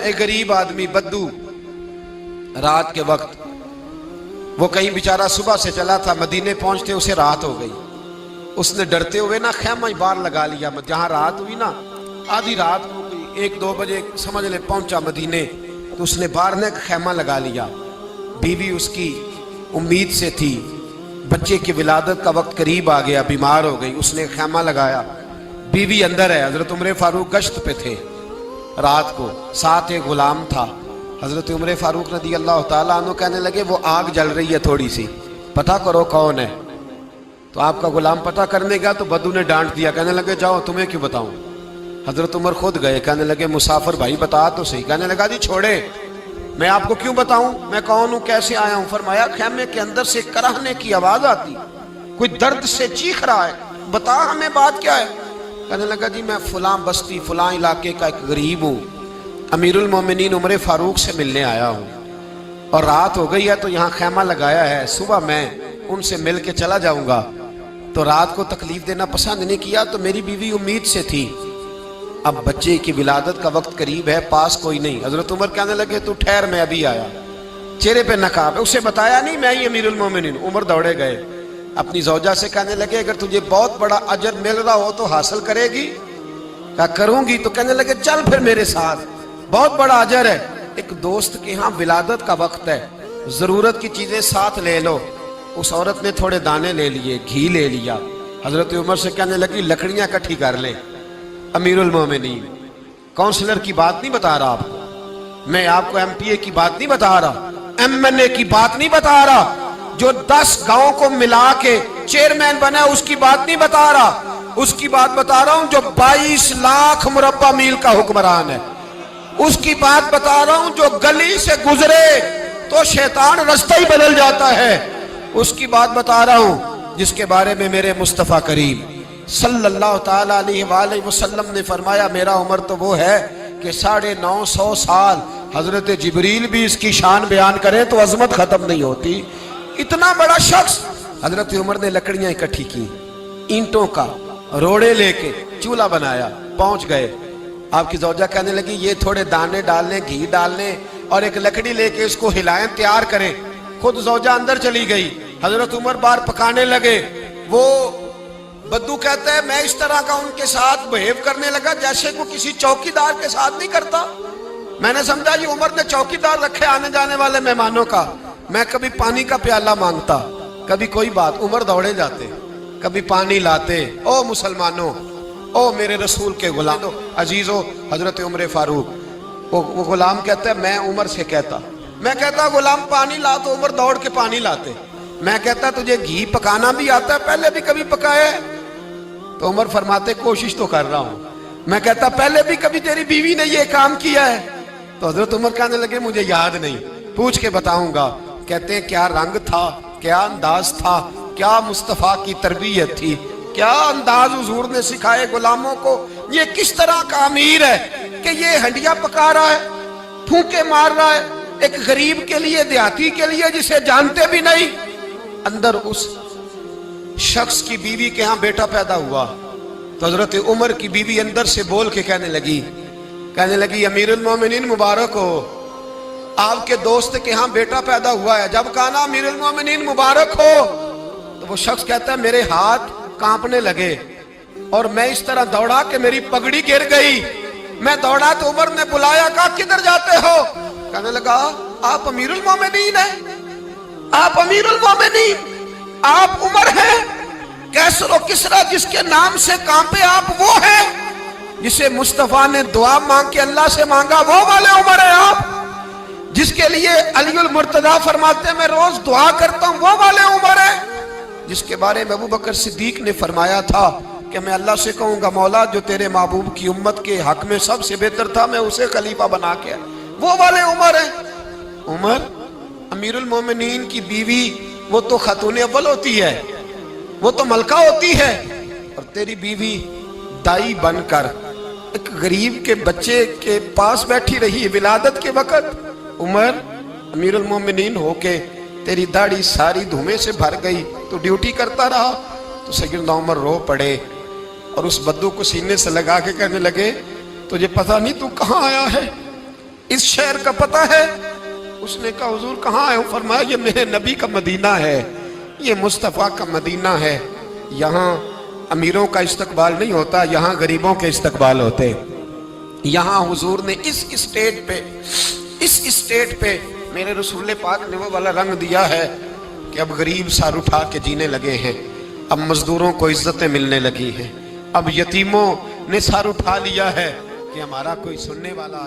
ایک غریب آدمی بدو رات کے وقت، وہ کہیں بیچارہ صبح سے چلا تھا، مدینے پہنچتے اسے رات ہو گئی. اس نے ڈرتے ہوئے نا خیمہ ہی باہر لگا لیا. جہاں رات ہوئی نا آدھی رات کو 1-2 بجے سمجھ لے پہنچا مدینے، تو اس نے باہر نے خیمہ لگا لیا. بیوی اس کی امید سے تھی، بچے کی ولادت کا وقت قریب آ گیا، بیمار ہو گئی. اس نے خیمہ لگایا، بیوی اندر ہے. حضرت عمر فاروق گشت پہ تھے رات کو، ساتھ ایک غلام تھا. حضرت عمر فاروق رضی اللہ تعالیٰ عنہ کہنے لگے وہ آگ جل رہی ہے تھوڑی سی، پتہ کرو کون ہے. تو آپ کا غلام پتہ کرنے گیا تو بدو نے ڈانٹ دیا، کہنے لگے جاؤ تمہیں کیوں بتاؤں. حضرت عمر خود گئے، کہنے لگے مسافر بھائی بتا تو صحیح. کہنے لگا جی چھوڑے، میں آپ کو کیوں بتاؤں، میں کون ہوں، کیسے آیا ہوں. فرمایا خیمے کے اندر سے کراہنے کی آواز آتی، کوئی درد سے چیخ رہا ہے، بتا ہمیں بات کیا ہے. کہنے لگا جی میں فلاں بستی فلاں علاقے کا ایک غریب ہوں، امیر المومنین عمر فاروق سے ملنے آیا ہوں، اور رات ہو گئی ہے تو یہاں خیمہ لگایا ہے، صبح میں ان سے مل کے چلا جاؤں گا. تو رات کو تکلیف دینا پسند نہیں کیا، تو میری بیوی امید سے تھی، اب بچے کی ولادت کا وقت قریب ہے، پاس کوئی نہیں. حضرت عمر کہنے لگے تو ٹھہر میں ابھی آیا. چہرے پہ نقاب ہے، اسے بتایا نہیں میں ہی امیر المومنین. عمر دوڑے گئے، اپنی زوجہ سے کہنے لگے اگر تجھے بہت بڑا اجر مل رہا ہو تو حاصل کرے گی. کہا کروں گی. تو کہنے لگے چل پھر میرے ساتھ، بہت بڑا اجر ہے. ایک دوست کے ہاں ولادت کا وقت ہے، ضرورت کی چیزیں ساتھ لے لو. اس عورت نے تھوڑے دانے لے لیے، گھی لے لیا. حضرت عمر سے کہنے لگی لکڑیاں اکٹھی کر لیں. امیر المومنین کونسلر کی بات نہیں بتا رہا آپ کو، میں آپ کو ایم پی اے کی بات نہیں بتا رہا، ایم این اے کی بات نہیں بتا رہا، جو 10 گاؤں کو ملا کے چیئرمین بنا اس کی بات نہیں بتا رہا، اس کی بات بتا رہا ہوں جو 22 لاکھ مربع میل کا حکمران ہے. اس کی بات بتا رہا ہوں جو گلی سے گزرے تو شیطان رستہ ہی بدل جاتا ہے. اس کی بات بتا رہا ہوں جس کے بارے میں میرے مصطفیٰ کریم صلی اللہ تعالیٰ علیہ وآلہ وسلم نے فرمایا میرا عمر تو وہ ہے کہ 950 سال حضرت جبریل بھی اس کی شان بیان کریں تو عظمت ختم نہیں ہوتی. اتنا بڑا شخص. حضرت عمر نے لکڑیاں اکٹھی کی، اینٹوں کا روڑے لے کے چولہا بنایا، پہنچ گئے. آپ کی زوجہ کہنے لگی یہ تھوڑے دانے ڈالنے، گھی ڈالنے اور ایک لکڑی لے کے اس کو ہلائیں، تیار کریں. خود زوجہ اندر چلی گئی، حضرت عمر باہر پکانے لگے. وہ بدو کہتا ہے میں اس طرح کا ان کے ساتھ بہیو کرنے لگا جیسے کو کسی چوکیدار کے ساتھ نہیں کرتا. میں نے سمجھا یہ عمر نے چوکیدار رکھے آنے جانے والے مہمانوں کا. میں کبھی پانی کا پیالہ مانگتا، کبھی کوئی بات، عمر دوڑے جاتے، کبھی پانی لاتے. او مسلمانوں، او میرے رسول کے غلام عزیزو، حضرت عمر فاروق. وہ غلام کہتا ہے میں عمر سے کہتا، میں کہتا غلام پانی لا تو عمر دوڑ کے پانی لاتے. میں کہتا تجھے گھی پکانا بھی آتا ہے، پہلے بھی کبھی پکایا ہے؟ تو عمر فرماتے کوشش تو کر رہا ہوں. میں کہتا پہلے بھی کبھی تیری بیوی نے یہ کام کیا ہے؟ تو حضرت عمر کہنے لگے مجھے یاد نہیں، پوچھ کے بتاؤں گا. کہتے ہیں کیا رنگ تھا، کیا انداز تھا، کیا مصطفیٰ کی تربیت تھی، کیا انداز حضور نے سکھائے غلاموں کو. یہ کس طرح کا امیر ہے کہ یہ ہنڈیاں پکا رہا ہے، پھونکے مار رہا ہے ایک غریب کے لیے، دیہاتی کے لیے جسے جانتے بھی نہیں. اندر اس شخص کی بیوی کے ہاں بیٹا پیدا ہوا تو حضرت عمر کی بیوی اندر سے بول کے کہنے لگی امیر المومنین مبارک ہو، آپ کے دوست کے ہاں بیٹا پیدا ہوا ہے. جب کہا نا امیر المومنین مبارک ہو تو وہ شخص کہتا ہے میرے ہاتھ کانپنے لگے اور میں اس طرح دوڑا کہ میری پگڑی گر گئی. میں دوڑا تو عمر نے بلایا، کہا کدھر جاتے ہو؟ کہنے لگا آپ امیر المومنین ہیں، آپ امیر المومنین، آپ عمر ہیں. کیسر و کسرا جس کے نام سے کانپے آپ وہ ہیں، جسے مصطفیٰ نے دعا مانگ کے اللہ سے مانگا وہ والے عمر ہیں آپ، جس کے لیے علی المرتضیٰ فرماتے ہیں میں روز دعا کرتا ہوں وہ والے عمر ہیں، جس کے بارے میں ابو بکر صدیق نے فرمایا تھا کہ میں اللہ سے کہوں گا مولا جو تیرے محبوب کی امت کے حق میں سب سے بہتر تھا میں اسے خلیفہ بنا کے، وہ والے عمر ہیں. عمر امیر المومنین کی بیوی وہ تو خاتون اول ہوتی ہے، وہ تو ملکہ ہوتی ہے، اور تیری بیوی دائی بن کر ایک غریب کے بچے کے پاس بیٹھی رہی ولادت کے وقت. عمر امیر المومنین ہو کے تیری داڑھی ساری دھومے سے بھر گئی تو ڈیوٹی کرتا رہا. تو سیدنا عمر رو پڑے اور اس بدو کو سینے سے لگا کے کہنے لگے تجھے پتہ نہیں تو کہاں آیا ہے؟ اس شہر کا پتہ ہے؟ اس نے کہا حضور کہاں ہے؟ فرمایا یہ میرے نبی کا مدینہ ہے، یہ مصطفیٰ کا مدینہ ہے، یہاں امیروں کا استقبال نہیں ہوتا، یہاں غریبوں کے استقبال ہوتے۔ یہاں حضور نے اس اسٹیٹ پہ میرے رسول پاک نے وہ والا رنگ دیا ہے کہ اب غریب سر اٹھا کے جینے لگے ہیں، اب مزدوروں کو عزتیں ملنے لگی ہیں، اب یتیموں نے سر اٹھا لیا ہے کہ ہمارا کوئی سننے والا